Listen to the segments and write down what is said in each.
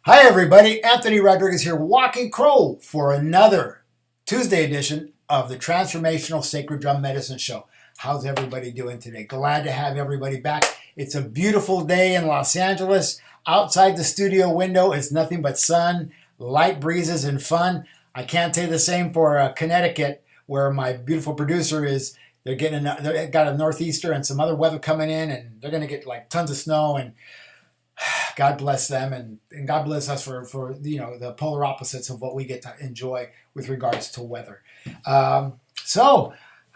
Hi, everybody. Anthony Rodriguez here, Walking Crow, for another Tuesday edition of the Transformational Sacred Drum Medicine Show. How's everybody doing today? Glad to have everybody back. It's a beautiful day in Los Angeles. Outside the studio window, it's nothing but sun, light breezes, and fun. I can't say the same for Connecticut, where my beautiful producer is. They got a northeaster and some other weather coming in, and they're going to get like tons of snow, and God bless them, and God bless us for the polar opposites of what we get to enjoy with regards to weather. So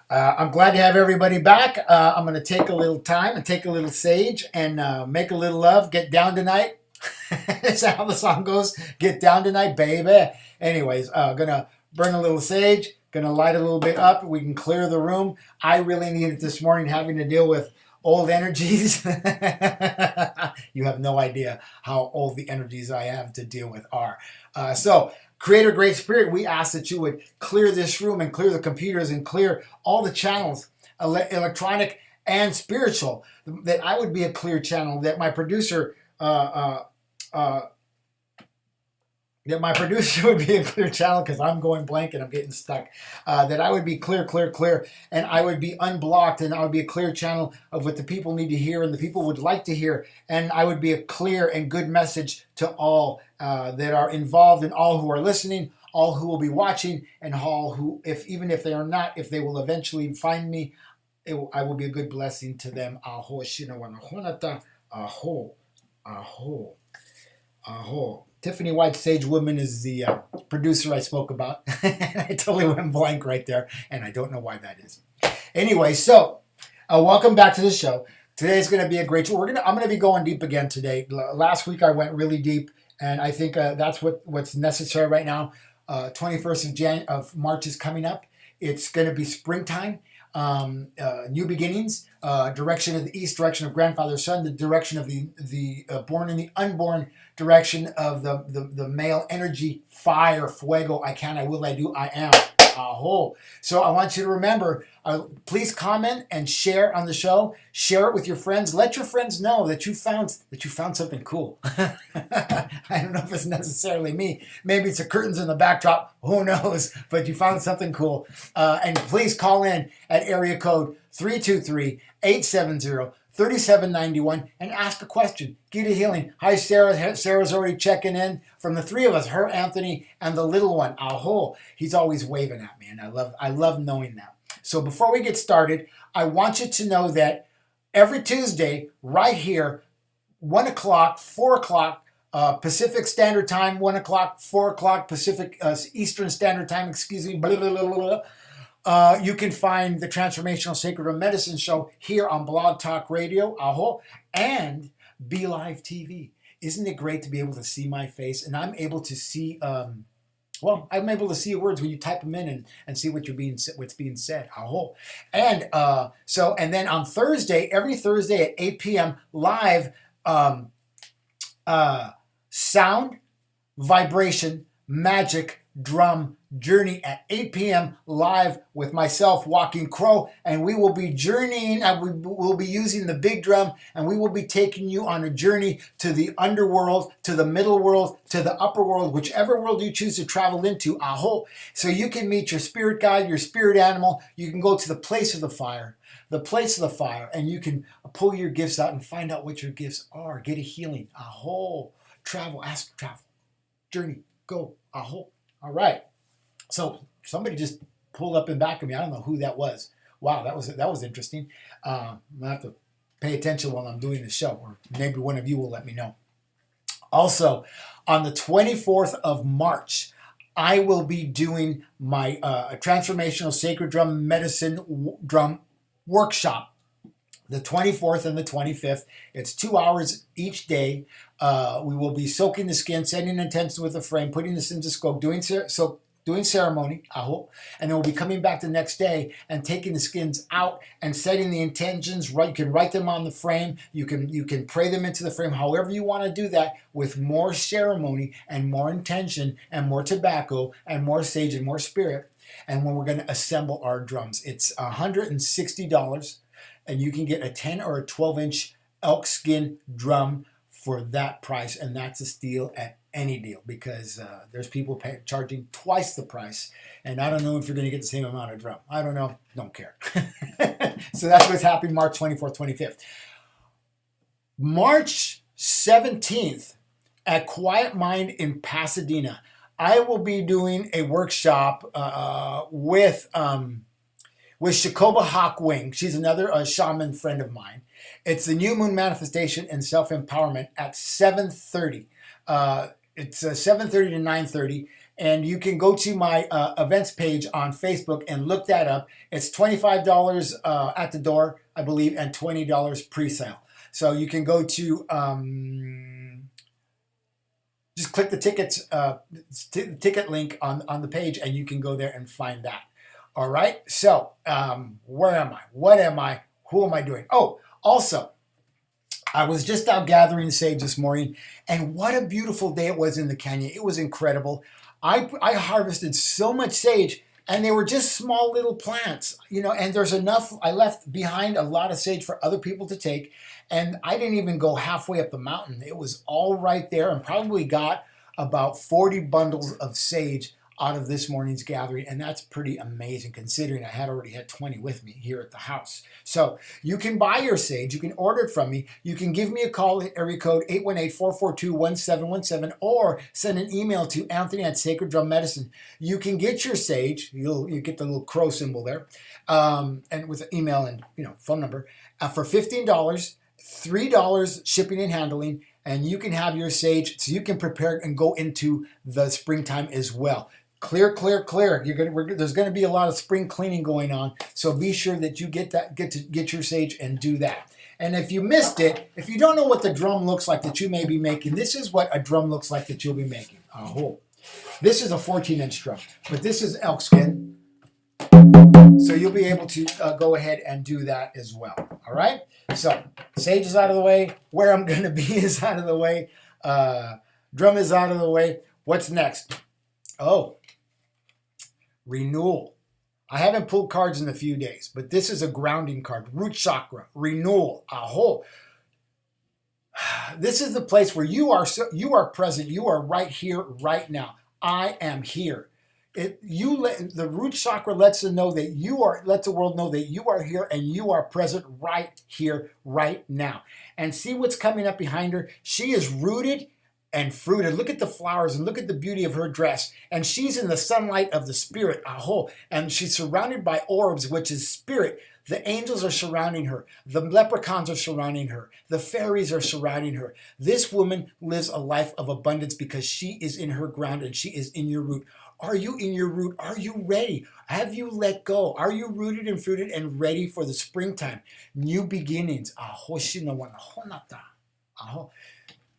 I'm glad to have everybody back. I'm going to take a little time and take a little sage and make a little love. Get down tonight. That's how the song goes. Get down tonight, baby. Anyways, gonna burn a little sage. Gonna light a little bit up. We can clear the room. I really need it this morning, having to deal with old energies. You have no idea how old the energies I have to deal with are. So, Creator Great Spirit, we ask that you would clear this room and clear the computers and clear all the channels, electronic and spiritual, that I would be a clear channel, that my producer would be a clear channel, because I'm going blank and I'm getting stuck. That I would be clear, and I would be unblocked, and I would be a clear channel of what the people need to hear and the people would like to hear. And I would be a clear and good message to all that are involved, and all who are listening, all who will be watching, and all who, even if they are not, if they will eventually find me, I will be a good blessing to them. Aho, shinawanahonata, aho, aho, aho. Tiffany White Sage Woman is the producer I spoke about. I totally went blank right there, and I don't know why that is. Anyway, so welcome back to the show. Today's going to be a great show. I'm going to be going deep again today. Last week I went really deep, and I think that's what's necessary right now. 21st of March is coming up. It's going to be springtime. New beginnings, direction of the east, direction of grandfather son, the direction of the born and the unborn, direction of the male energy, fire, fuego, I can, I will, I do, I am. Aho. So I want you to remember, please comment and share on the show. Share it with your friends. Let your friends know that you found something cool. I don't know if it's necessarily me. Maybe it's the curtains in the backdrop. Who knows? But you found something cool. And please call in at area code 323-870-3791 and ask a question. Get a healing. Hi, Sarah. Sarah's already checking in. From the three of us, her, Anthony, and the little one, Aho. He's always waving at me, and I love knowing that. So before we get started, I want you to know that every Tuesday, right here, 1 o'clock, 4 o'clock, Pacific Standard Time, 1 o'clock, 4 o'clock, Pacific Eastern Standard Time, excuse me, blah, blah, blah, blah, blah. You can find the Transformational Sacred Drum Medicine Show here on Blog Talk Radio, Aho, and Be Live TV. Isn't it great to be able to see my face? And I'm able to see, I'm able to see your words when you type them in and see what's being said. Aho. And then on Thursday, every Thursday at 8 p.m. live, sound, vibration, magic, drum journey at 8 p.m. live with myself, Walking Crow, and we will be journeying, and we will be using the big drum, and we will be taking you on a journey to the underworld, to the middle world, to the upper world, whichever world you choose to travel into, Aho. So you can meet your spirit guide, your spirit animal. You can go to the place of the fire, and you can pull your gifts out and find out what your gifts are. Get a healing, Aho. Travel, ask travel, journey, go, Aho. All right. So somebody just pulled up in back of me. I don't know who that was. Wow, that was interesting. I'm gonna have to pay attention while I'm doing the show, or maybe one of you will let me know. Also, on the 24th of March, I will be doing my Transformational Sacred Drum Medicine Drum Workshop. The 24th and the 25th. It's 2 hours each day. We will be soaking the skin, setting intentions with a frame, putting this into scope, doing ceremony, Aho, and then we'll be coming back the next day and taking the skins out and setting the intentions. Right, you can write them on the frame. You can pray them into the frame. However you want to do that, with more ceremony and more intention and more tobacco and more sage and more spirit. And when we're going to assemble our drums, it's $160, and you can get a 10 or a 12-inch elk skin drum for that price, and that's a steal at any deal because there's people charging twice the price, and I don't know if you're going to get the same amount of drum. I don't know. Don't care. So that's what's happening March 24th, 25th. March 17th at Quiet Mind in Pasadena, I will be doing a workshop with Shakoba Hawkwing. She's another shaman friend of mine. It's the New Moon Manifestation and Self-Empowerment at 7:30. It's 7:30 to 9:30. And you can go to my events page on Facebook and look that up. It's $25 at the door, I believe, and $20 pre-sale. So you can go to, just click the tickets, ticket link on the page, and you can go there and find that. All right. So where am I? What am I? Who am I doing? Oh, also, I was just out gathering sage this morning, and what a beautiful day it was in the canyon. It was incredible. I harvested so much sage, and they were just small little plants, and there's enough. I left behind a lot of sage for other people to take, and I didn't even go halfway up the mountain. It was all right there, and probably got about 40 bundles of sage out of this morning's gathering, and that's pretty amazing considering I had already had 20 with me here at the house. So you can buy your sage, you can order it from me, you can give me a call at area code 818-442-1717, or send an email to Anthony at Sacred Drum Medicine. You can get your sage, you get the little crow symbol there, and with an email and phone number, for $15, $3 shipping and handling, and you can have your sage so you can prepare and go into the springtime as well. Clear. There's going to be a lot of spring cleaning going on, so be sure that you get your sage and do that. And if you missed it, if you don't know what the drum looks like that you may be making, this is what a drum looks like that you'll be making. This is a 14-inch drum, but this is elk skin, so you'll be able to go ahead and do that as well. All right. So sage is out of the way. Where I'm going to be is out of the way. Drum is out of the way. What's next? Oh. Renewal. I haven't pulled cards in a few days, but this is a grounding card. Root chakra, renewal. This is the place where you are present. You are right here, right now. I am here. The root chakra lets the world know that you are here and you are present right here, right now. And see what's coming up behind her. She is rooted and fruited. Look at the flowers and look at the beauty of her dress. And she's in the sunlight of the spirit. And she's surrounded by orbs, which is spirit. The angels are surrounding her. The leprechauns are surrounding her. The fairies are surrounding her. This woman lives a life of abundance because she is in her ground and she is in your root. Are you in your root? Are you ready? Have you let go? Are you rooted and fruited and ready for the springtime? New beginnings.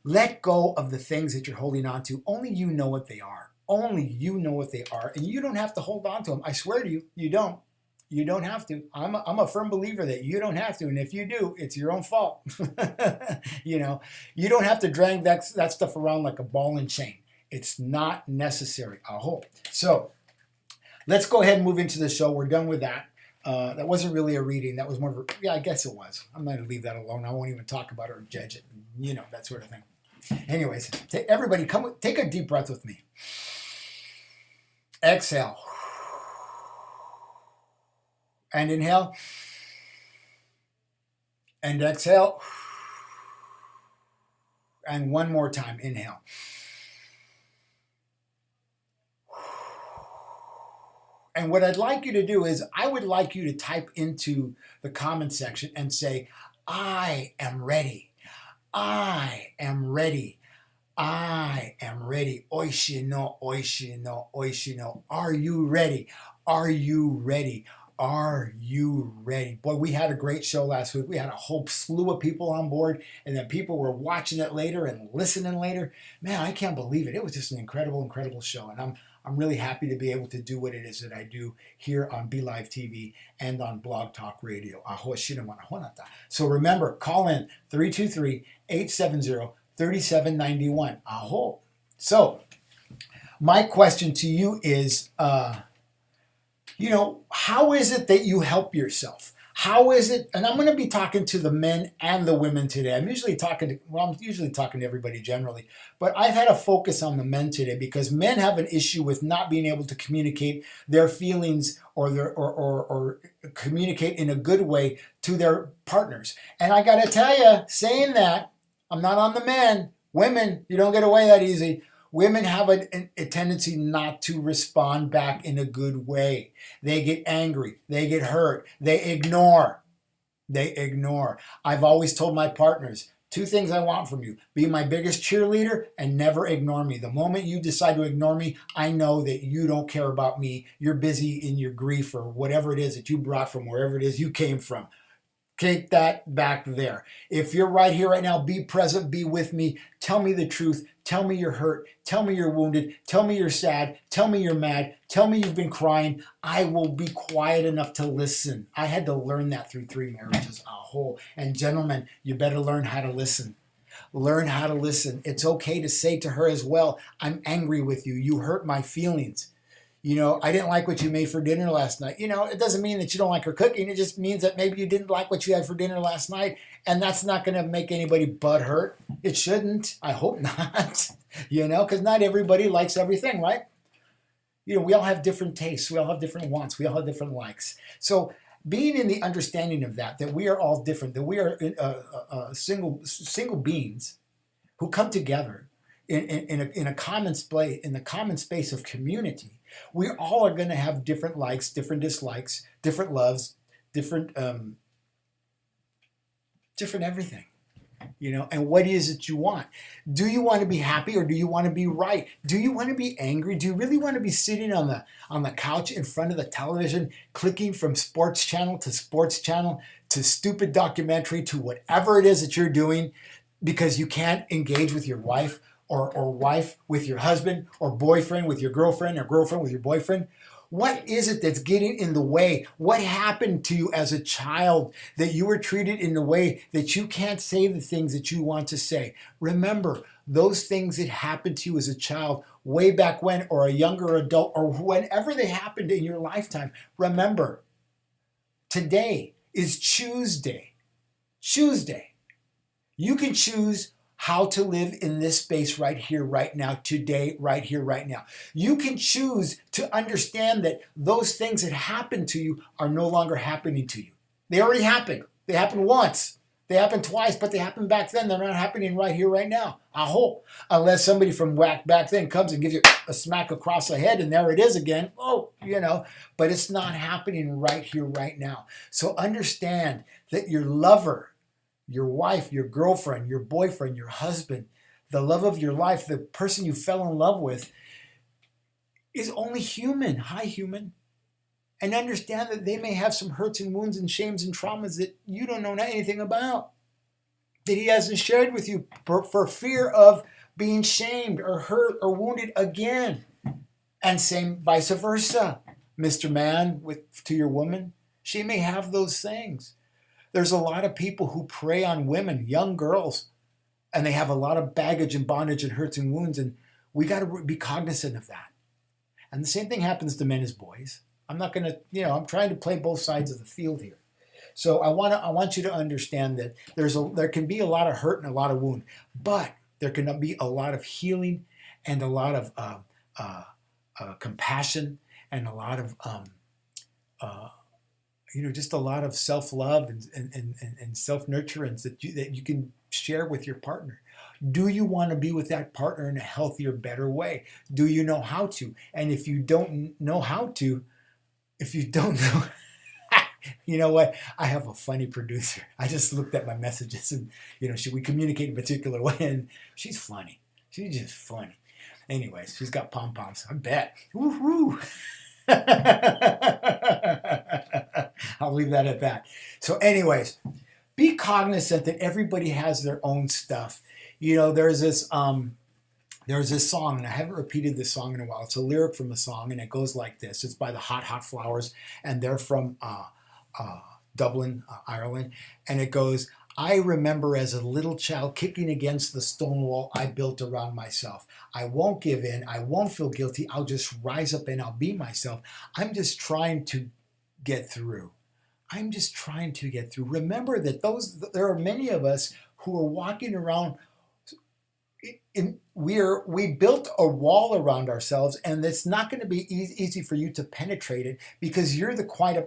Let go of the things that you're holding on to. Only you know what they are. Only you know what they are. And you don't have to hold on to them. I swear to you, you don't. You don't have to. I'm a firm believer that you don't have to. And if you do, it's your own fault. You don't have to drag that stuff around like a ball and chain. It's not necessary. So let's go ahead and move into the show. We're done with that. That wasn't really a reading. That was more of I guess it was. I'm going to leave that alone. I won't even talk about it or judge it. That sort of thing. Anyways, everybody take a deep breath with me. Exhale. And inhale. And exhale. And one more time. Inhale. And what I'd like you to do is I would like you to type into the comment section and say, I am ready. I am ready. I am ready. Oishino, oishino, oishino. Are you ready? Are you ready? Are you ready? Boy, we had a great show last week. We had a whole slew of people on board, and then people were watching it later and listening later. Man, I can't believe it. It was just an incredible, incredible show, and I'm really happy to be able to do what it is that I do here on Be Live TV and on Blog Talk Radio. So remember, call in 323-870-3791. So my question to you is, how is it that you help yourself? How is it? And I'm going to be talking to the men and the women today. I'm usually talking to everybody generally, but I've had a focus on the men today because men have an issue with not being able to communicate their feelings or communicate in a good way to their partners. And I got to tell you, saying that, I'm not on the men. Women, you don't get away that easy. Women have a tendency not to respond back in a good way. They get angry. They get hurt. They ignore. They ignore. I've always told my partners, two things I want from you. Be my biggest cheerleader and never ignore me. The moment you decide to ignore me, I know that you don't care about me. You're busy in your grief or whatever it is that you brought from wherever it is you came from. Take that back there. If you're right here, right now, be present, be with me. Tell me the truth. Tell me you're hurt. Tell me you're wounded. Tell me you're sad. Tell me you're mad. Tell me you've been crying. I will be quiet enough to listen. I had to learn that through 3 marriages, a whole. And gentlemen, you better learn how to listen. Learn how to listen. It's okay to say to her as well, I'm angry with you. You hurt my feelings. I didn't like what you made for dinner last night. It doesn't mean that you don't like her cooking. It just means that maybe you didn't like what you had for dinner last night. And that's not going to make anybody butt hurt. It shouldn't. I hope not. Because not everybody likes everything, right? We all have different tastes. We all have different wants. We all have different likes. So being in the understanding of that we are all different, that we are single beings who come together in a common space of community. We all are going to have different likes, different dislikes, different loves, different everything. And what is it you want? Do you want to be happy or do you want to be right? Do you want to be angry? Do you really want to be sitting on the couch in front of the television, clicking from sports channel to stupid documentary to whatever it is that you're doing because you can't engage with your wife? Or wife with your husband, or boyfriend with your girlfriend, or girlfriend with your boyfriend? What is it that's getting in the way? What happened to you as a child that you were treated in a way that you can't say the things that you want to say? Remember, those things that happened to you as a child way back when, or a younger adult, or whenever they happened in your lifetime, remember, today is Tuesday. Tuesday. You can choose how to live in this space right here, right now, today, right here, right now. You can choose to understand that those things that happened to you are no longer happening to you. They already happened. They happened once. They happened twice, but they happened back then. They're not happening right here, right now. I hope. Unless somebody from back then comes and gives you a smack across the head and there it is again. But it's not happening right here, right now. So understand that your lover, your wife, your girlfriend, your boyfriend, your husband, the love of your life, the person you fell in love with, is only human. Hi, human. And understand that they may have some hurts and wounds and shames and traumas that you don't know anything about, that he hasn't shared with you for fear of being shamed or hurt or wounded again. And same vice versa. Mr. Man to your woman, she may have those things. There's a lot of people who prey on women, young girls, and they have a lot of baggage and bondage and hurts and wounds, and we got to be cognizant of that. And the same thing happens to men as boys. I'm not going to, I'm trying to play both sides of the field here. So I want you to understand that there can be a lot of hurt and a lot of wound, but there can be a lot of healing and a lot of compassion and a lot of just a lot of self-love and self-nurturance that you can share with your partner. Do you want to be with that partner in a healthier, better way? Do you know how to? And if you don't know how to, you know what? I have a funny producer. I just looked at my messages and, should we communicate in a particular way? And she's funny. She's just funny. Anyways, she's got pom-poms. I bet. Woo-hoo. I'll leave that at that. So anyways, be cognizant that everybody has their own stuff. There's this song, and I haven't repeated this song in a while. It's a lyric from a song, and it goes like this. It's by the Hot Hot Flowers, and they're from Dublin, Ireland. And it goes, I remember as a little child kicking against the stone wall I built around myself. I won't give in. I won't feel guilty. I'll just rise up and I'll be myself. I'm just trying to get through. I'm just trying to get through. Remember that there are many of us who are walking around we built a wall around ourselves, and it's not going to be easy for you to penetrate it, because you're the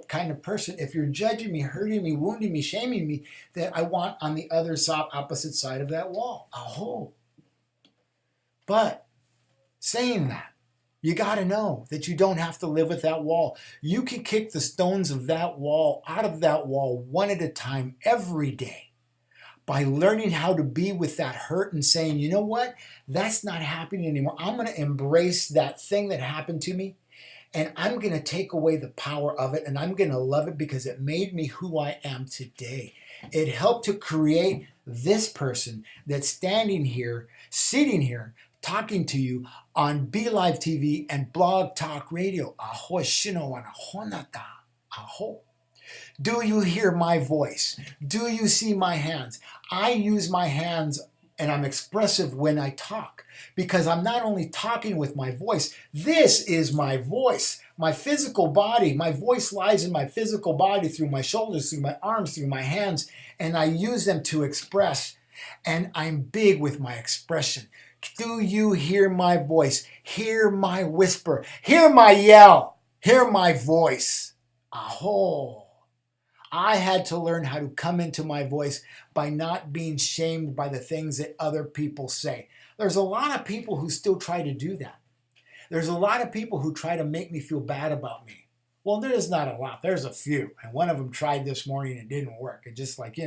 kind of person, if you're judging me, hurting me, wounding me, shaming me, that I want on the other side, opposite side of that wall. Aho. But saying that, you got to know that you don't have to live with that wall. You can kick the stones of that wall out of that wall one at a time every day, by learning how to be with that hurt and saying, you know what, that's not happening anymore. I'm going to embrace that thing that happened to me, and I'm going to take away the power of it, and I'm going to love it because it made me who I am today. It helped to create this person that's standing here, sitting here, talking to you on Be Live TV and Blog Talk Radio. Aho shino wana honata. Aho. Do you hear my voice? Do you see my hands? I use my hands, and I'm expressive when I talk, because I'm not only talking with my voice. This is my voice, my physical body. My voice lies in my physical body, through my shoulders, through my arms, through my hands, and I use them to express, and I'm big with my expression. Do you hear my voice? Hear my whisper. Hear my yell. Hear my voice. Aho. I had to learn how to come into my voice by not being shamed by the things that other people say. There's a lot of people who still try to do that. There's a lot of people who try to make me feel bad about me. Well, there's not a lot. There's a few. And one of them tried this morning and didn't work. It just like,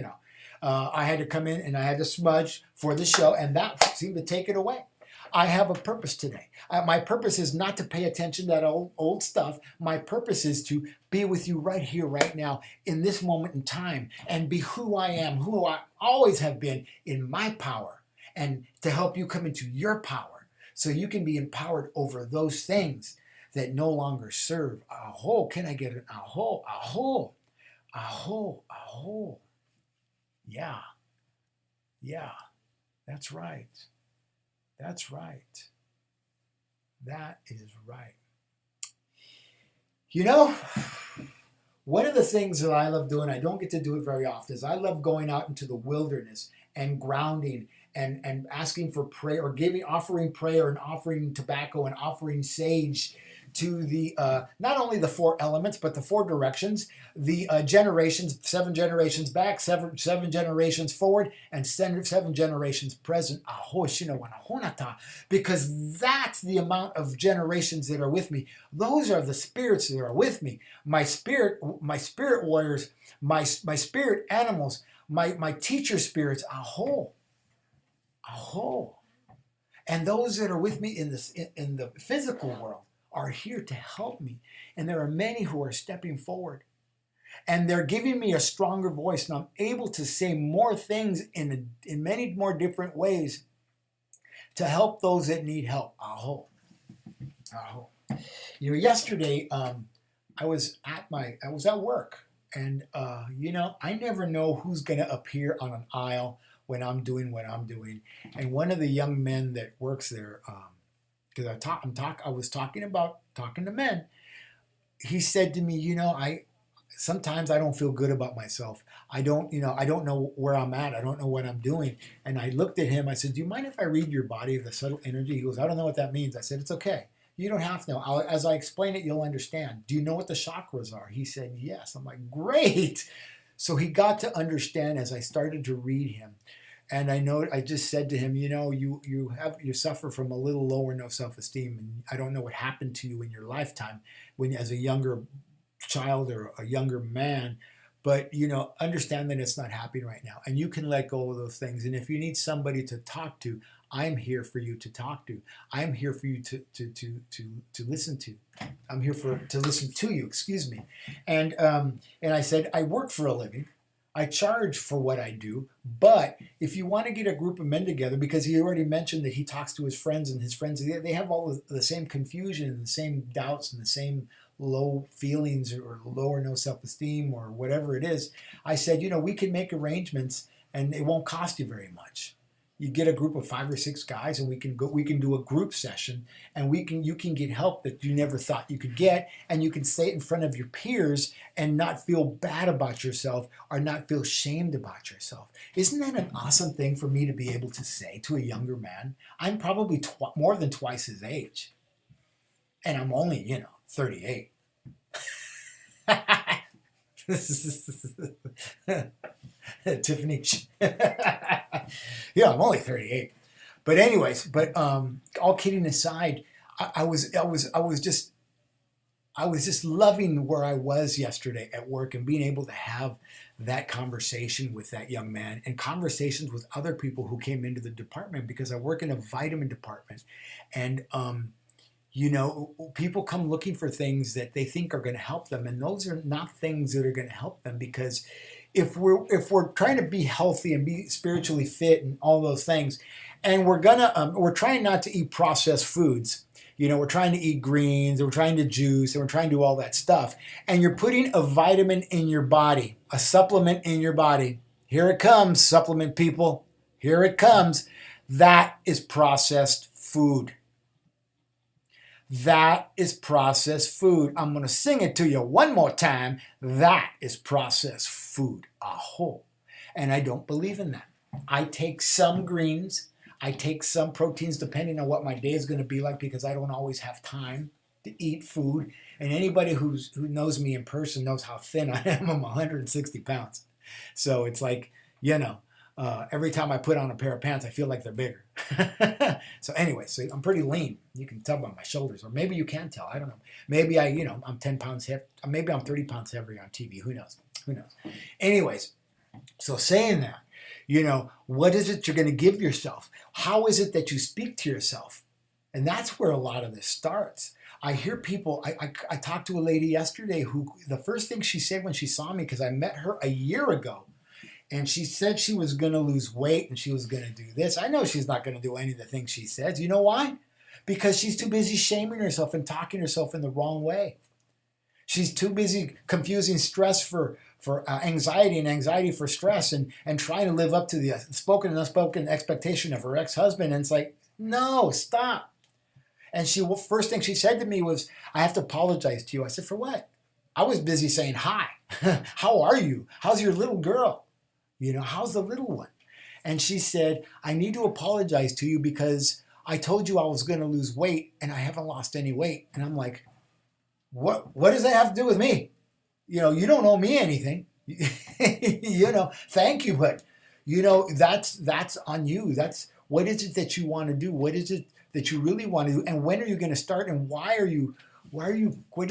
I had to come in and I had to smudge for the show, and that seemed to take it away. I have a purpose today. My purpose is not to pay attention to that old stuff. My purpose is to be with you right here, right now, in this moment in time, and be who I am, who I always have been, in my power, and to help you come into your power so you can be empowered over those things that no longer serve. Aho, can I get an aho, aho, aho, aho? Yeah, that's right. That's right. That is right. One of the things that I love doing, I don't get to do it very often, is I love going out into the wilderness and grounding and asking for prayer, or offering prayer and offering tobacco and offering sage to the not only the four elements, but the four directions, the generations, 7 generations back, seven generations forward, and 7 generations present. Because that's the amount of generations that are with me. Those are the spirits that are with me. My spirit warriors, my spirit animals, my teacher spirits. Aho. And those that are with me in the physical world are here to help me. And there are many who are stepping forward. And they're giving me a stronger voice, and I'm able to say more things in many more different ways to help those that need help. Aho. Yesterday I was at work, and I never know who's going to appear on an aisle when I'm doing what I'm doing. And one of the young men that works there, because I was talking to men, he said to me, sometimes I don't feel good about myself. I don't know where I'm at. I don't know what I'm doing. And I looked at him. I said, do you mind if I read your body, the subtle energy? He goes, I don't know what that means. I said, it's okay. You don't have to know. As I explain it, you'll understand. Do you know what the chakras are? He said, yes. I'm like, great. So he got to understand as I started to read him. And I just said to him, you suffer from a little low or no self-esteem, and I don't know what happened to you in your lifetime when as a younger child or a younger man, but understand that it's not happening right now, and you can let go of those things. And if you need somebody to talk to, I'm here for you to talk to. I'm here for you to listen to. I'm here to listen to you. Excuse me. And I said, I work for a living. I charge for what I do, but if you want to get a group of men together, because he already mentioned that he talks to his friends, and his friends, they have all the same confusion and the same doubts and the same low feelings or low or no self-esteem or whatever it is. I said, we can make arrangements and it won't cost you very much. You get a group of 5 or 6 guys, and we can do a group session, and you can get help that you never thought you could get, and you can say it in front of your peers and not feel bad about yourself or not feel shamed about yourself. Isn't that an awesome thing for me to be able to say to a younger man? I'm probably more than twice his age, and I'm only 38. Tiffany. Yeah, I'm only 38. But anyways, all kidding aside, I was just loving where I was yesterday at work and being able to have that conversation with that young man and conversations with other people who came into the department, because I work in a vitamin department, and people come looking for things that they think are going to help them, and those are not things that are going to help them, because if we're trying to be healthy and be spiritually fit and all those things, and we're trying not to eat processed foods, we're trying to eat greens, and we're trying to juice, and we're trying to do all that stuff, and you're putting a vitamin in your body, a supplement in your body. Here it comes, supplement people. Here it comes. That is processed food. That is processed food. I'm going to sing it to you one more time. That is processed food. Aho. And I don't believe in that. I take some greens. I take some proteins depending on what my day is going to be like, because I don't always have time to eat food. And anybody who knows me in person knows how thin I am. I'm 160 pounds. So it's like, every time I put on a pair of pants, I feel like they're bigger. So anyway, I'm pretty lean. You can tell by my shoulders, or maybe you can't tell. I don't know. Maybe I'm 10 pounds heavy. Maybe I'm 30 pounds heavier on TV. Who knows? Anyways, so saying that, what is it you're going to give yourself? How is it that you speak to yourself? And that's where a lot of this starts. I hear people, I talked to a lady yesterday who, the first thing she said when she saw me, because I met her a year ago, and she said she was going to lose weight and she was going to do this. I know she's not going to do any of the things she says. You know why? Because she's too busy shaming herself and talking herself in the wrong way. She's too busy confusing stress for anxiety and anxiety for stress, and trying to live up to the spoken and unspoken expectation of her ex-husband. And it's like, no, stop. And first thing she said to me was, I have to apologize to you. I said, for what? I was busy saying hi. How are you? How's your little girl? How's the little one? And she said, I need to apologize to you because I told you I was going to lose weight and I haven't lost any weight. And I'm like, what does that have to do with me? You don't owe me anything. Thank you, but that's on you. That's, what is it that you want to do? What is it that you really want to do? And when are you going to start? And what do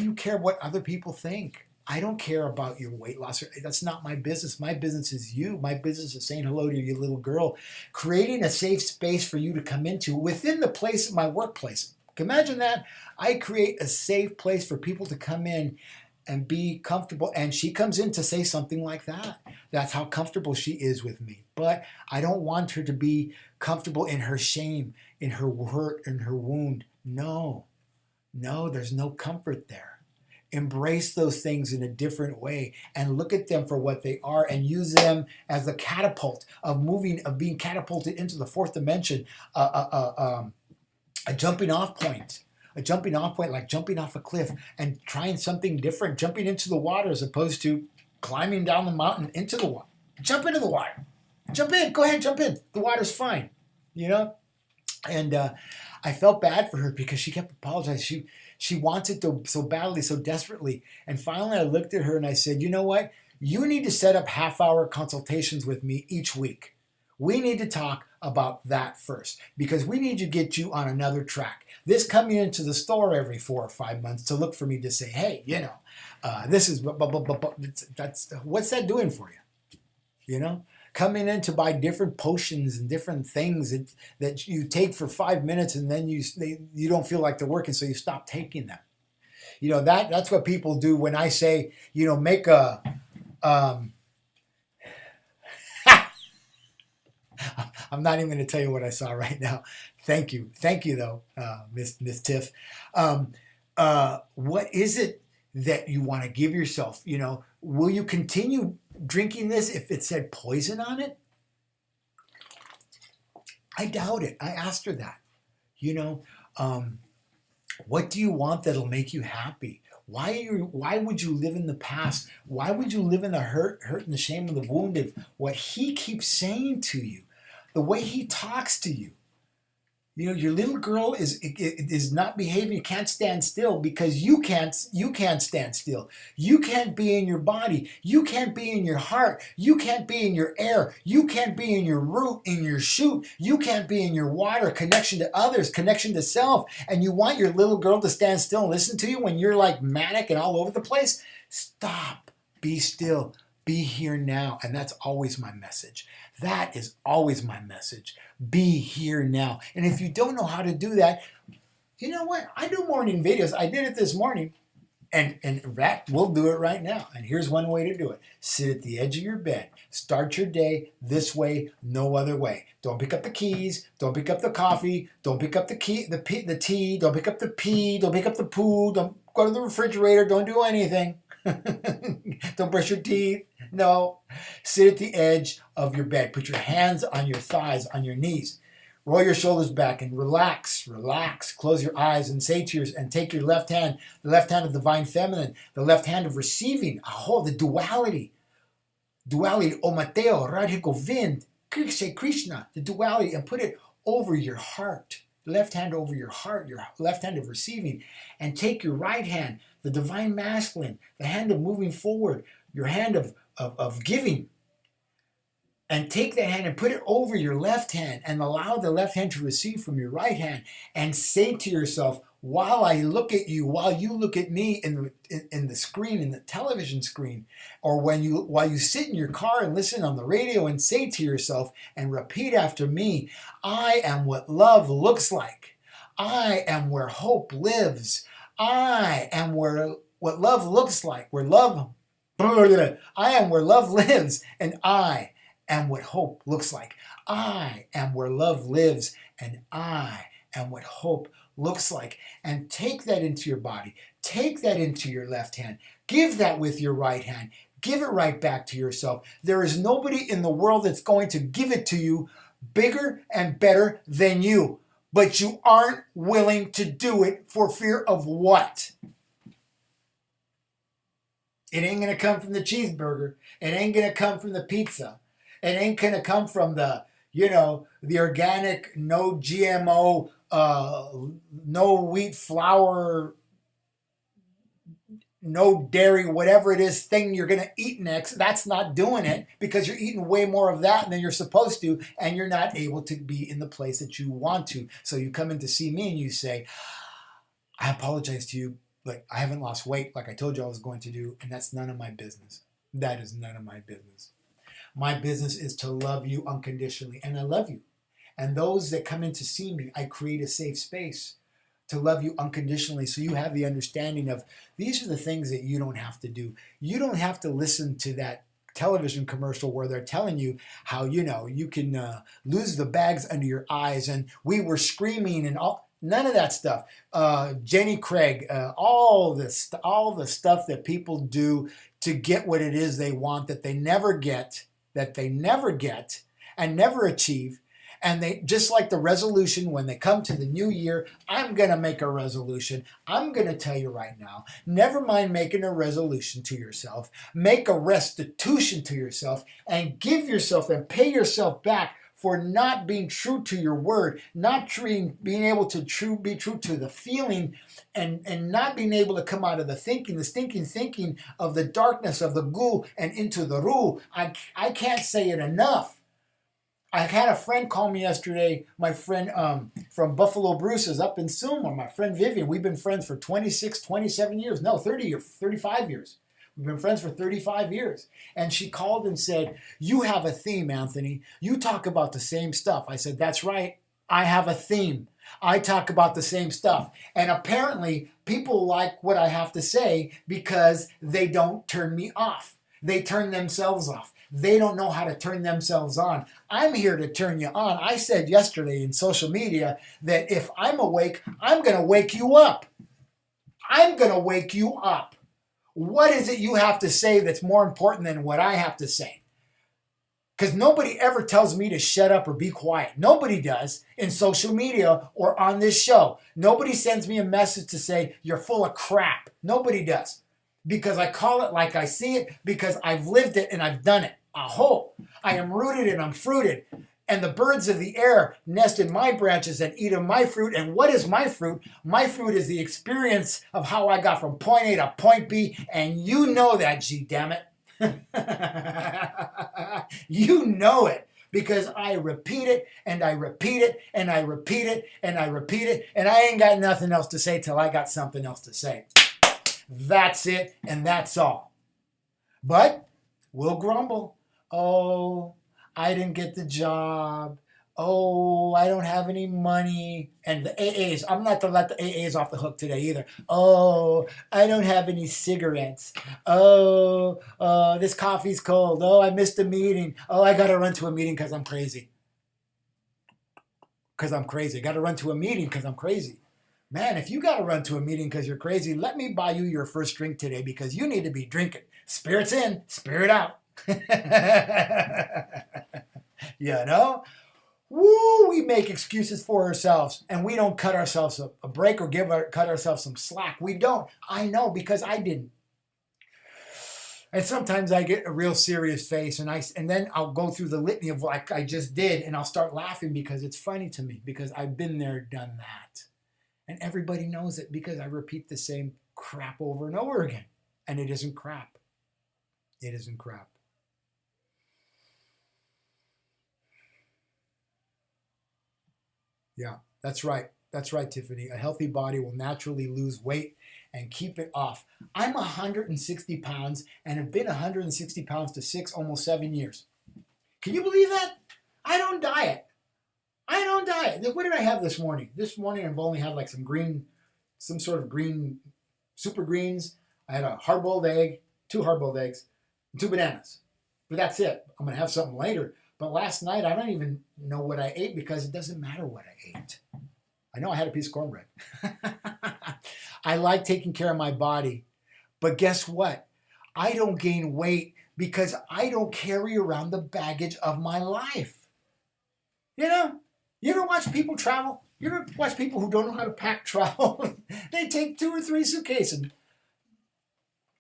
you care what other people think? I don't care about your weight loss. That's not my business. My business is you. My business is saying hello to your little girl, creating a safe space for you to come into within the place of my workplace. Imagine that. I create a safe place for people to come in and be comfortable. And she comes in to say something like that. That's how comfortable she is with me. But I don't want her to be comfortable in her shame, in her hurt, in her wound. No, there's no comfort there. Embrace those things in a different way and look at them for what they are, and use them as the catapult of being catapulted into the fourth dimension, a jumping off point. A jumping off point, like jumping off a cliff and trying something different, jumping into the water as opposed to climbing down the mountain into the water. Jump into the water. Jump in. Go ahead, jump in. The water's fine. And I felt bad for her because she kept apologizing. She wants it so badly, so desperately. And finally I looked at her and I said, you know what? You need to set up half-hour consultations with me each week. We need to talk about that first, because we need to get you on another track. This coming into the store every 4 or 5 months to look for me to say, hey, this is, that's, what's that doing for you? Coming in to buy different potions and different things that you take for 5 minutes, and then you don't feel like they're working, so you stop taking them. That's what people do when I say, make a I'm not even going to tell you what I saw right now. Thank you though, Miss Tiff. What is it that you want to give yourself? Will you continue drinking this if it said poison on it? I doubt it. I asked her that. You know, um, what do you want that'll make you happy? Why would you live in the past? Why would you live in the hurt and the shame and the wound of what he keeps saying to you? The way he talks to you. You know, your little girl is not behaving. You can't stand still because you can't stand still. You can't be in your body. You can't be in your heart. You can't be in your air. You can't be in your root, in your shoot. You can't be in your water, connection to others, connection to self. And you want your little girl to stand still and listen to you when you're like manic and all over the place? Stop. Be still. Be here now. And that's always my message. That is always my message. Be here now. And if you don't know how to do that, you know what? I do morning videos. I did it this morning. And in fact, we'll do it right now. And here's one way to do it. Sit at the edge of your bed. Start your day this way, no other way. Don't pick up the keys. Don't pick up the coffee. Don't pick up the tea. Don't pick up the pee. Don't pick up the poo. Don't go to the refrigerator. Don't do anything. Don't brush your teeth. No. Sit at the edge of your bed. Put your hands on your thighs, on your knees. Roll your shoulders back and relax, relax. Close your eyes and say to yours, and take your left hand, the left hand of divine feminine, the left hand of receiving, the duality. Duality, O Mateo, Radha Govind, Krishna, the duality, and put it over your heart. Left hand over your heart, your left hand of receiving, and take your right hand, the divine masculine, the hand of moving forward, your hand of giving, and take that hand and put it over your left hand and allow the left hand to receive from your right hand, and say to yourself, while I look at you, while you look at me in the screen, in the television screen, or while you sit in your car and listen on the radio, and say to yourself and repeat after me, I am what love looks like. I am where hope lives. I am what love looks like, I am where love lives, and I am what hope looks like. I am where love lives, and I am what hope looks like. And take that into your body. Take that into your left hand. Give that with your right hand. Give it right back to yourself. There is nobody in the world that's going to give it to you bigger and better than you. But you aren't willing to do it for fear of what? It ain't going to come from the cheeseburger. It ain't going to come from the pizza. It ain't going to come from the organic, no GMO, no wheat flour, no dairy, whatever it is thing you're going to eat next. That's not doing it, because you're eating way more of that than you're supposed to, and you're not able to be in the place that you want to. So you come in to see me and you say, I apologize to you, but I haven't lost weight like I told you I was going to do, and that's none of my business. That is none of my business. My business is to love you unconditionally, and I love you. And those that come in to see me, I create a safe space to love you unconditionally, so you have the understanding of these are the things that you don't have to do. You don't have to listen to that television commercial where they're telling you how, you can lose the bags under your eyes, and we were screaming and all. None of that stuff. Jenny Craig, all the stuff that people do to get what it is they want, that they never get, and never achieve. And they, just like the resolution, when they come to the new year, I'm going to make a resolution. I'm going to tell you right now, never mind making a resolution to yourself. Make a restitution to yourself, and give yourself and pay yourself back for not being true to your word, not being able to be true to the feeling, and not being able to come out of the stinking thinking of the darkness of the gu and into the ru. I can't say it enough. I had a friend call me yesterday, my friend from Buffalo Bruce's up in Sylmar, my friend Vivian. We've been friends for 26, 27 years. No, 30 or 35 years. We've been friends for 35 years. And she called and said, you have a theme, Anthony. You talk about the same stuff. I said, that's right. I have a theme. I talk about the same stuff. And apparently people like what I have to say because they don't turn me off. They turn themselves off. They don't know how to turn themselves on. I'm here to turn you on. I said yesterday in social media that if I'm awake, I'm going to wake you up. I'm going to wake you up. What is it you have to say that's more important than what I have to say? Because nobody ever tells me to shut up or be quiet. Nobody does in social media or on this show. Nobody sends me a message to say, you're full of crap. Nobody does. Because I call it like I see it, because I've lived it and I've done it. Aho! I am rooted and I'm fruited. And the birds of the air nest in my branches and eat of my fruit. And what is my fruit? My fruit is the experience of how I got from point A to point B. And you know that, G, damn it. You know it, because I repeat it and I repeat it and I repeat it and I repeat it, and I ain't got nothing else to say till I got something else to say. That's it, and that's all. But we'll grumble. Oh, I didn't get the job. Oh, I don't have any money. And the AAs, I'm not to let the AAs off the hook today either. Oh, I don't have any cigarettes. Oh, this coffee's cold. Oh, I missed a meeting. Oh, I got to run to a meeting because I'm crazy. Because I'm crazy. Got to run to a meeting because I'm crazy. Man, if you got to run to a meeting because you're crazy, let me buy you your first drink today, because you need to be drinking. Spirits in, spirit out. You know? Woo, we make excuses for ourselves, and we don't cut ourselves a break or cut ourselves some slack. We don't. I know, because I didn't. And sometimes I get a real serious face, and then I'll go through the litany of like I just did, and I'll start laughing because it's funny to me, because I've been there, done that. And everybody knows it, because I repeat the same crap over and over again. And it isn't crap. It isn't crap. Yeah, that's right. That's right, Tiffany. A healthy body will naturally lose weight and keep it off. I'm 160 pounds and have been 160 pounds to almost 7 years. Can you believe that? I don't diet. I don't diet. What did I have this morning? This morning I've only had like some sort of green, super greens. I had a hard-boiled egg, 2 hard-boiled eggs, and 2 bananas. But that's it. I'm going to have something later. But last night, I don't even know what I ate, because it doesn't matter what I ate. I know I had a piece of cornbread. I like taking care of my body. But guess what? I don't gain weight because I don't carry around the baggage of my life. You know? You ever watch people travel? You ever watch people who don't know how to pack travel? They take 2 or 3 suitcases.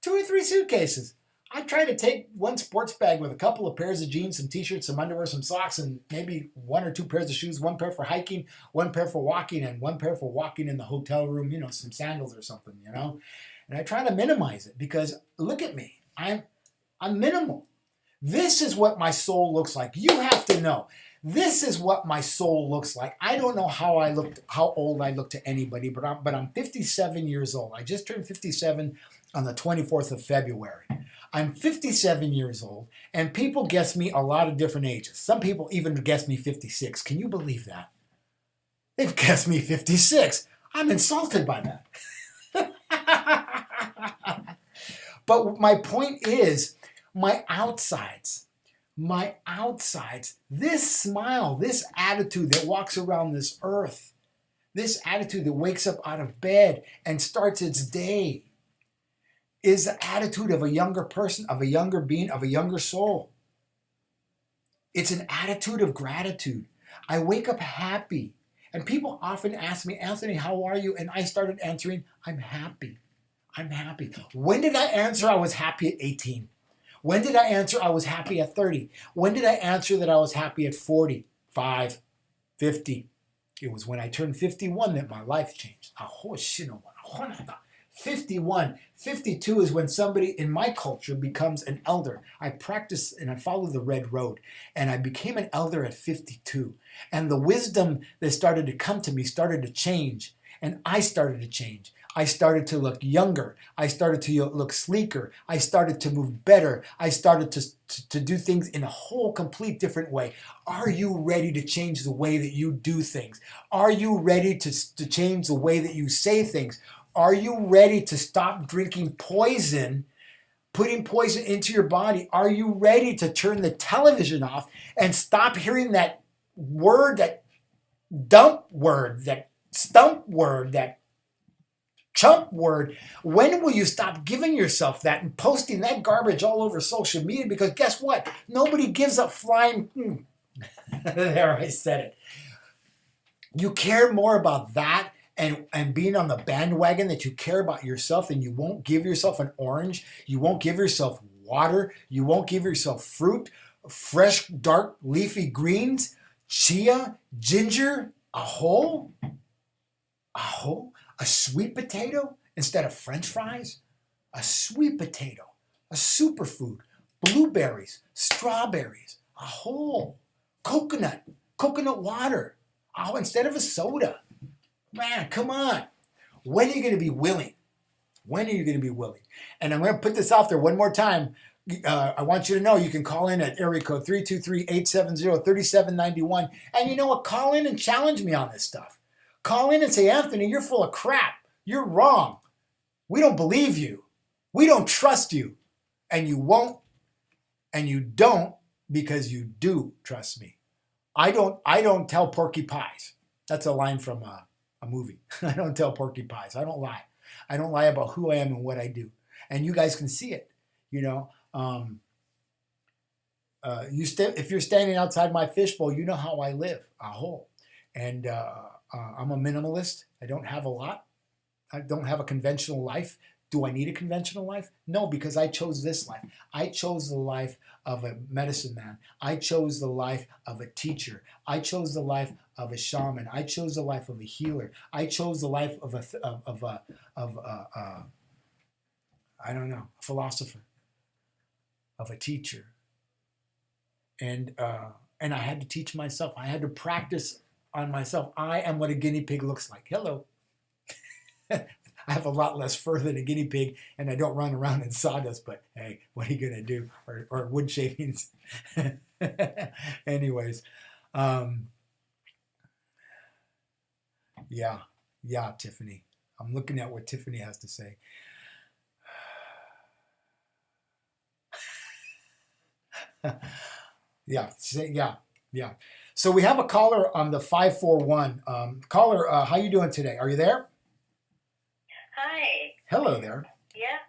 2 or 3 suitcases. I try to take 1 sports bag with a couple of pairs of jeans, some t-shirts, some underwear, some socks, and maybe 1 or 2 pairs of shoes, 1 pair for hiking, 1 pair for walking, and 1 pair for walking in the hotel room, some sandals or something, And I try to minimize it, because look at me. I'm minimal. This is what my soul looks like. You have to know. This is what my soul looks like. I don't know how old I look to anybody, but I'm 57 years old. I just turned 57 on the 24th of February. I'm 57 years old, and people guess me a lot of different ages. Some people even guess me 56. Can you believe that? They've guessed me 56. I'm insulted by that. But my point is, my outsides, this smile, this attitude that walks around this earth, this attitude that wakes up out of bed and starts its day, is the attitude of a younger person, of a younger being, of a younger soul. It's an attitude of gratitude. I wake up happy. And people often ask me, Anthony, how are you? And I started answering, I'm happy. I'm happy. When did I answer I was happy at 18? When did I answer I was happy at 30? When did I answer that I was happy at 45, 50? It was when I turned 51 that my life changed. 51. 52 is when somebody in my culture becomes an elder. I practice and I follow the red road. And I became an elder at 52. And the wisdom that started to come to me started to change. And I started to change. I started to look younger. I started to look sleeker. I started to move better. I started to do things in a whole complete different way. Are you ready to change the way that you do things? Are you ready to change the way that you say things? Are you ready to stop drinking poison, putting poison into your body? Are you ready to turn the television off and stop hearing that word, that dump word, that stump word, that chump word. When will you stop giving yourself that and posting that garbage all over social media? Because guess what? Nobody gives a flying... There, I said it. You care more about that and being on the bandwagon that you care about yourself, and you won't give yourself an orange. You won't give yourself water. You won't give yourself fruit, fresh, dark, leafy greens, chia, ginger, a sweet potato instead of French fries, a sweet potato, a superfood, blueberries, strawberries, a whole, coconut water, instead of a soda. Man, come on. When are you going to be willing? When are you going to be willing? And I'm going to put this out there one more time. I want you to know you can call in at area code 323-870-3791. And you know what? Call in and challenge me on this stuff. Call in and say, Anthony, you're full of crap. You're wrong. We don't believe you. We don't trust you. And you won't. And you don't because you do trust me. I don't tell porky pies. That's a line from a movie. I don't tell porky pies. I don't lie. I don't lie about who I am and what I do. And you guys can see it. You know, if you're standing outside my fishbowl, you know how I live, a whole. And I'm a minimalist. I don't have a lot. I don't have a conventional life. Do I need a conventional life? No, because I chose this life. I chose the life of a medicine man. I chose the life of a teacher. I chose the life of a shaman. I chose the life of a healer. I chose the life of a philosopher, of a teacher. And I had to teach myself. I had to practice on myself. I am what a guinea pig looks like. Hello. I have a lot less fur than a guinea pig, and I don't run around in sawdust, but hey, what are you going to do? Or wood shavings. Anyways, yeah, Tiffany. I'm looking at what Tiffany has to say. Yeah. So we have a caller on the 541. Caller, how you doing today? Are you there? Hi. Hello there. Yeah.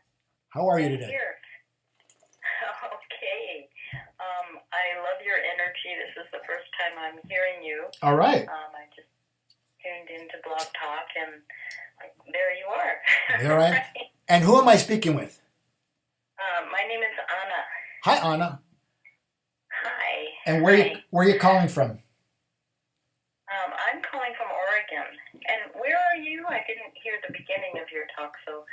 How are you today? Here. Okay. I love your energy. This is the first time I'm hearing you. All right. I just tuned into Blog Talk, and there you are. All right. And who am I speaking with? My name is Anna. Hi, Anna. Hi. And where are you calling from? I'm calling from Oregon. And where are you? I didn't hear the beginning of your talk, so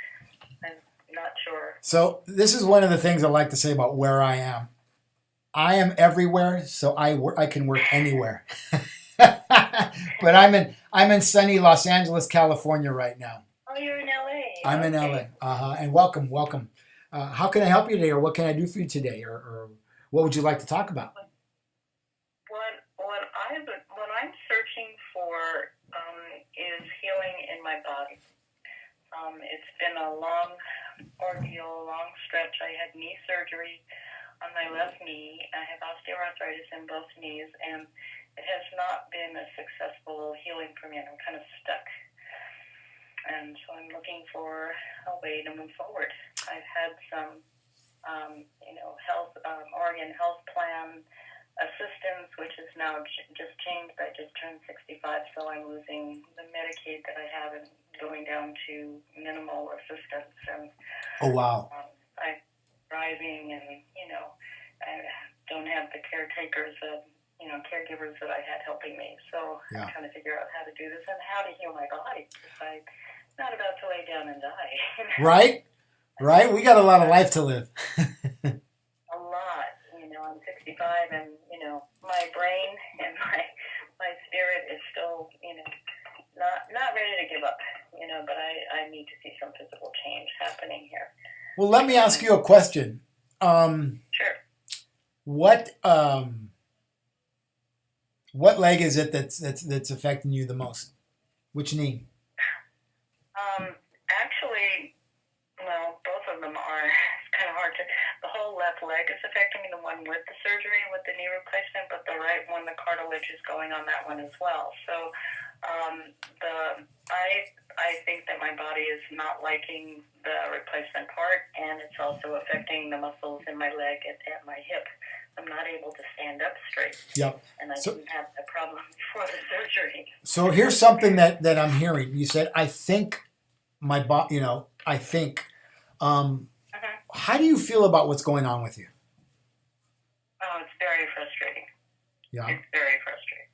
I'm not sure. So this is one of the things I like to say about where I am. I am everywhere, so I can work anywhere. But I'm in sunny Los Angeles, California right now. Oh, you're in LA. I'm in LA. And welcome. How can I help you today, or what can I do for you today, or what would you like to talk about? What I'm searching for is healing in my body. It's been a long ordeal, long stretch. I had knee surgery on my left knee. I have osteoarthritis in both knees, and it has not been a successful healing for me. I'm kind of stuck. And so I'm looking for a way to move forward. I've had some, Oregon Health Plan assistance, which is now just changed. I just turned 65, so I'm losing the Medicaid that I have and going down to minimal assistance. And oh, wow. I'm driving, and I don't have the caregivers that I had helping me. So I'm trying to figure out how to do this and how to heal my body. I'm not about to lay down and die. Right. We got a lot of life to live. A lot. I'm 65, and my brain and my spirit is still not ready to give up. But I need to see some physical change happening here. Well, let me ask you a question. Sure. What leg is it that's affecting you the most? Which knee? Actually, well, both of them are. It's kind of hard to. The whole left leg is affecting me. The one with the surgery, with the knee replacement, but the right one, the cartilage is going on that one as well. So, I I think that my body is not liking the replacement part, and it's also affecting the muscles in my leg and my hip. I'm not able to stand up straight. Yep. And I didn't have that problem before the surgery. So here's something that I'm hearing. You said, I think my body, I think. How do you feel about what's going on with you? Oh, it's very frustrating. Yeah. It's very frustrating.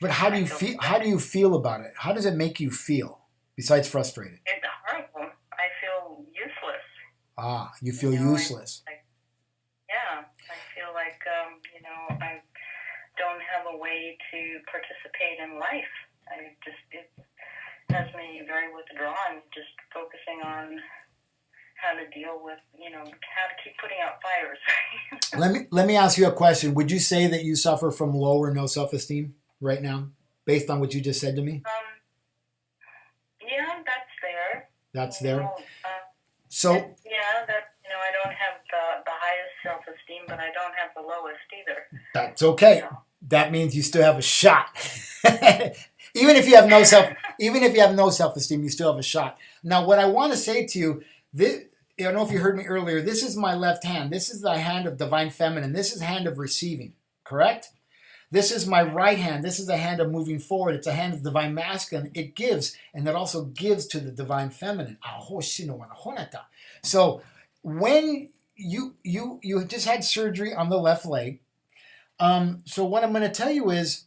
But how do you feel? How do you feel about it? How does it make you feel? Besides frustrated. It's horrible. I feel useless. Ah, you feel useless. I feel like I don't have a way to participate in life. It has me very withdrawn, just focusing on how to deal with, how to keep putting out fires. Let me ask you a question. Would you say that you suffer from low or no self-esteem right now, based on what you just said to me? Yeah, that's there. That's there. I don't have the highest self-esteem, but I don't have the lowest either. That's okay. That means you still have a shot. Even if you have no self-esteem, you still have a shot. Now, what I want to say to you, I don't know if you heard me earlier. This is my left hand. This is the hand of divine feminine. This is the hand of receiving. Correct? This is my right hand. This is a hand of moving forward. It's a hand of divine masculine. It gives, and that also gives to the divine feminine. So when you just had surgery on the left leg, so what I'm going to tell you is,